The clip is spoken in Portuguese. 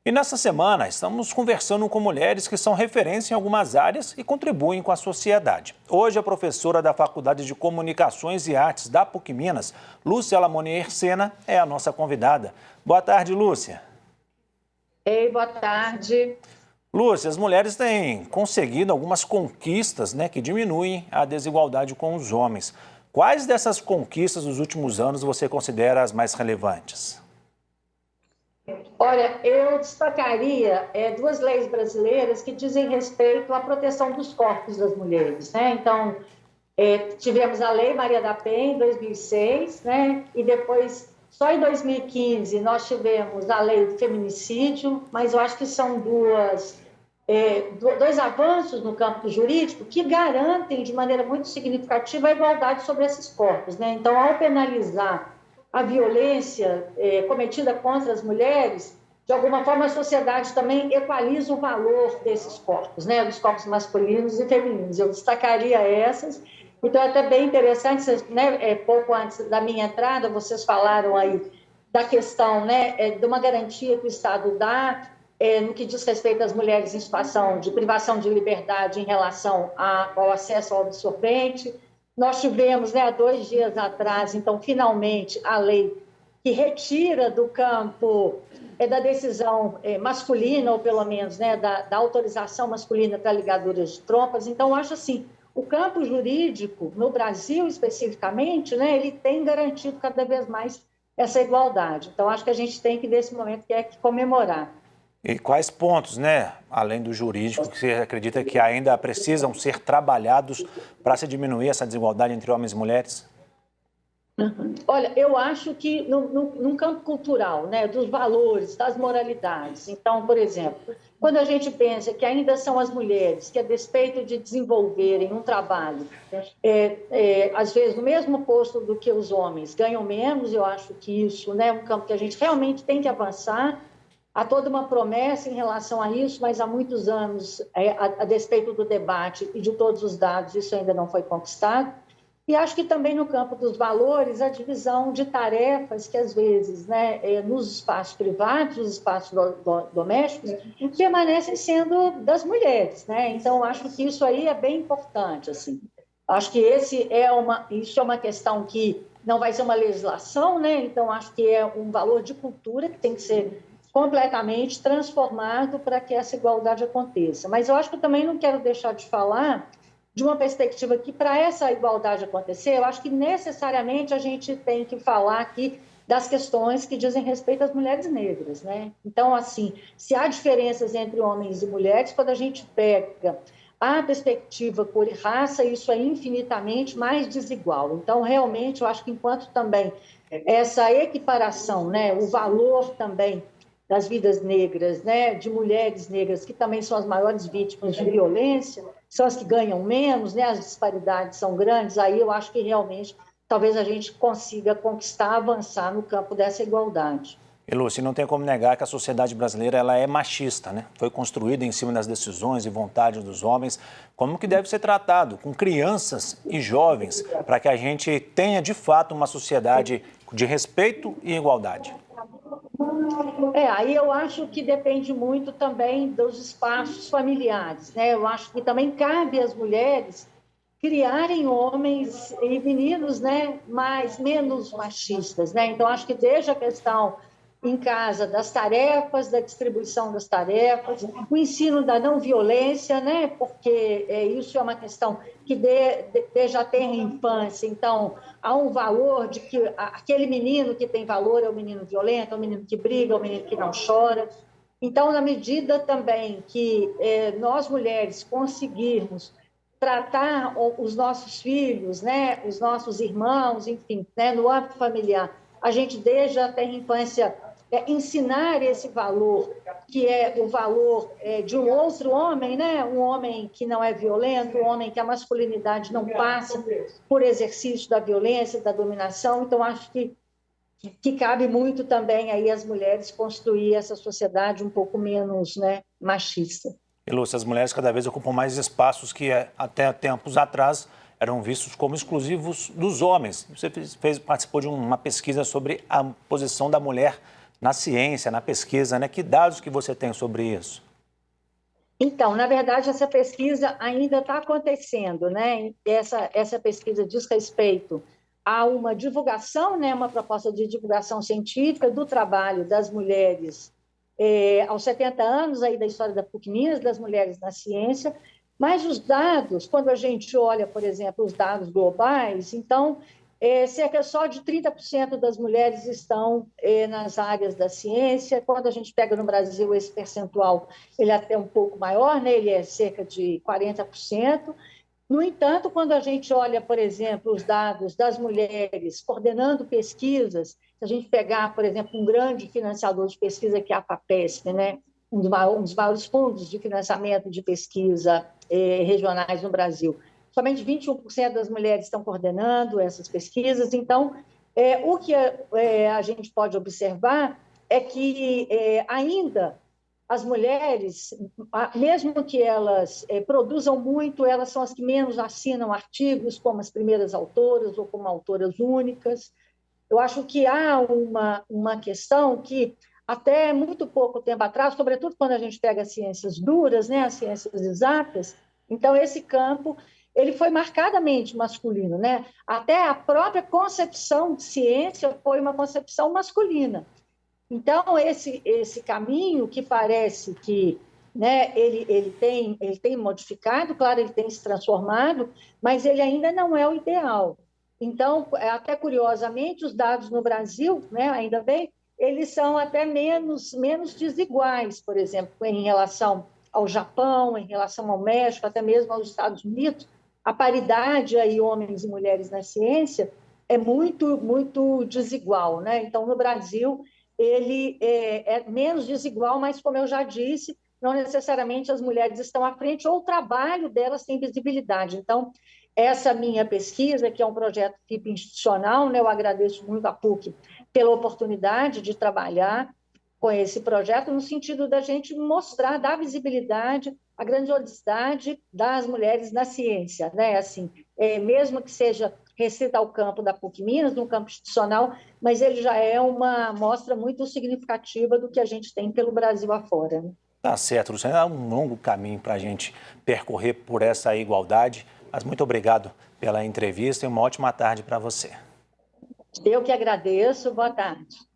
E nessa semana estamos conversando com mulheres que são referência em algumas áreas e contribuem com a sociedade. Hoje a professora da Faculdade de Comunicações e Artes da PUC Minas, Lúcia Lamonier Sena, é a nossa convidada. Boa tarde, Lúcia. Ei, boa tarde. Lúcia, as mulheres têm conseguido algumas conquistas, que diminuem a desigualdade com os homens. Quais dessas conquistas dos últimos anos você considera as mais relevantes? Olha, eu destacaria duas leis brasileiras que dizem respeito à proteção dos corpos das mulheres, né? Então, tivemos a Lei Maria da Penha, em 2006, né? E depois, só em 2015, nós tivemos a Lei do Feminicídio, mas eu acho que são dois avanços no campo jurídico que garantem, de maneira muito significativa, a igualdade sobre esses corpos, né? Então, ao penalizar a violência cometida contra as mulheres, de alguma forma a sociedade também equaliza o valor desses corpos, né, dos corpos masculinos e femininos. Eu destacaria essas. Então, é até bem interessante, né, pouco antes da minha entrada, vocês falaram aí da questão, né, de uma garantia que o Estado dá no que diz respeito às mulheres em situação de privação de liberdade em relação ao acesso ao absorvente. Nós tivemos, há 2 dias atrás, então, finalmente, a lei que retira do campo da decisão masculina, ou pelo menos da autorização masculina para ligaduras de trompas. Então, eu acho assim, o campo jurídico, no Brasil especificamente, ele tem garantido cada vez mais essa igualdade. Então, acho que a gente tem que, nesse momento, que comemorar. E quais pontos, além do jurídico, que você acredita que ainda precisam ser trabalhados para se diminuir essa desigualdade entre homens e mulheres? Olha, eu acho que no campo cultural, dos valores, das moralidades. Então, por exemplo, quando a gente pensa que ainda são as mulheres que, a despeito de desenvolverem um trabalho, às vezes no mesmo posto do que os homens, ganham menos, eu acho que isso é um campo que a gente realmente tem que avançar. Há toda uma promessa em relação a isso, mas há muitos anos, a despeito do debate e de todos os dados, isso ainda não foi conquistado. E acho que também no campo dos valores, a divisão de tarefas que, às vezes, nos espaços privados, nos espaços domésticos, permanecem sendo das mulheres, Então, acho que isso aí é bem importante, assim. Acho que isso é uma questão que não vai ser uma legislação, Então, acho que é um valor de cultura que tem que ser completamente transformado para que essa igualdade aconteça. Mas eu acho que eu também não quero deixar de falar de uma perspectiva que, para essa igualdade acontecer, eu acho que necessariamente a gente tem que falar aqui das questões que dizem respeito às mulheres negras, Então, assim, se há diferenças entre homens e mulheres, quando a gente pega a perspectiva por raça, isso é infinitamente mais desigual. Então, realmente, eu acho que enquanto também essa equiparação, o valor também das vidas negras, de mulheres negras, que também são as maiores vítimas de violência, são as que ganham menos, as disparidades são grandes, aí eu acho que realmente talvez a gente consiga conquistar, avançar no campo dessa igualdade. E, Lúcia, não tem como negar que a sociedade brasileira ela é machista, Foi construída em cima das decisões e vontades dos homens. Como que deve ser tratado com crianças e jovens para que a gente tenha, de fato, uma sociedade de respeito e igualdade? Aí eu acho que depende muito também dos espaços familiares, Eu acho que também cabe às mulheres criarem homens e meninos, menos machistas, Então, acho que desde a questão em casa das tarefas, da distribuição das tarefas, o ensino da não violência, Porque isso é uma questão que desde a tenra infância, então há um valor de que aquele menino que tem valor é o menino violento, é o menino que briga, é o menino que não chora. Então, na medida também que nós mulheres conseguirmos tratar os nossos filhos, os nossos irmãos, enfim, no âmbito familiar, a gente desde a tenra infância ensinar esse valor, que é o valor de um outro homem, um homem que não é violento, um homem que a masculinidade não passa por exercício da violência, da dominação. Então, acho que cabe muito também aí às mulheres construir essa sociedade um pouco menos machista. E, Lúcia, as mulheres cada vez ocupam mais espaços que até tempos atrás eram vistos como exclusivos dos homens. Você participou de uma pesquisa sobre a posição da mulher na ciência, na pesquisa, né? Que dados que você tem sobre isso? Então, na verdade, essa pesquisa ainda está acontecendo, né? Essa pesquisa diz respeito a uma divulgação, né? Uma proposta de divulgação científica do trabalho das mulheres aos 70 anos aí da história da PUC Minas, das mulheres na ciência, mas os dados, quando a gente olha, por exemplo, os dados globais, então, cerca só de 30% das mulheres estão nas áreas da ciência. Quando a gente pega no Brasil esse percentual, ele é até um pouco maior, né? Ele é cerca de 40%. No entanto, quando a gente olha, por exemplo, os dados das mulheres coordenando pesquisas, se a gente pegar, por exemplo, um grande financiador de pesquisa, que é a FAPESP, né? Um dos maiores fundos de financiamento de pesquisa regionais no Brasil, somente 21% das mulheres estão coordenando essas pesquisas. Então, o que a gente pode observar é que ainda as mulheres, mesmo que elas produzam muito, elas são as que menos assinam artigos como as primeiras autoras ou como autoras únicas. Eu acho que há uma questão que, até muito pouco tempo atrás, sobretudo quando a gente pega as ciências duras, né, as ciências exatas, então esse campo ele foi marcadamente masculino, né? Até a própria concepção de ciência foi uma concepção masculina. Então, esse caminho que parece que, né, ele tem modificado, claro, ele tem se transformado, mas ele ainda não é o ideal. Então, até curiosamente, os dados no Brasil, né, ainda bem, eles são até menos desiguais, por exemplo, em relação ao Japão, em relação ao México, até mesmo aos Estados Unidos. A paridade aí, homens e mulheres na ciência, é muito desigual, né? Então, no Brasil, ele é menos desigual, mas, como eu já disse, não necessariamente as mulheres estão à frente ou o trabalho delas tem visibilidade. Então, essa minha pesquisa, que é um projeto tipo institucional, né, eu agradeço muito à PUC pela oportunidade de trabalhar com esse projeto, no sentido da gente mostrar, dar visibilidade à grandiosidade das mulheres na ciência, né? Assim, mesmo que seja restrita ao campo da PUC Minas, no campo institucional, mas ele já é uma mostra muito significativa do que a gente tem pelo Brasil afora. Né? Tá certo, Luciana, é um longo caminho para a gente percorrer por essa igualdade, mas muito obrigado pela entrevista e uma ótima tarde para você. Eu que agradeço, boa tarde.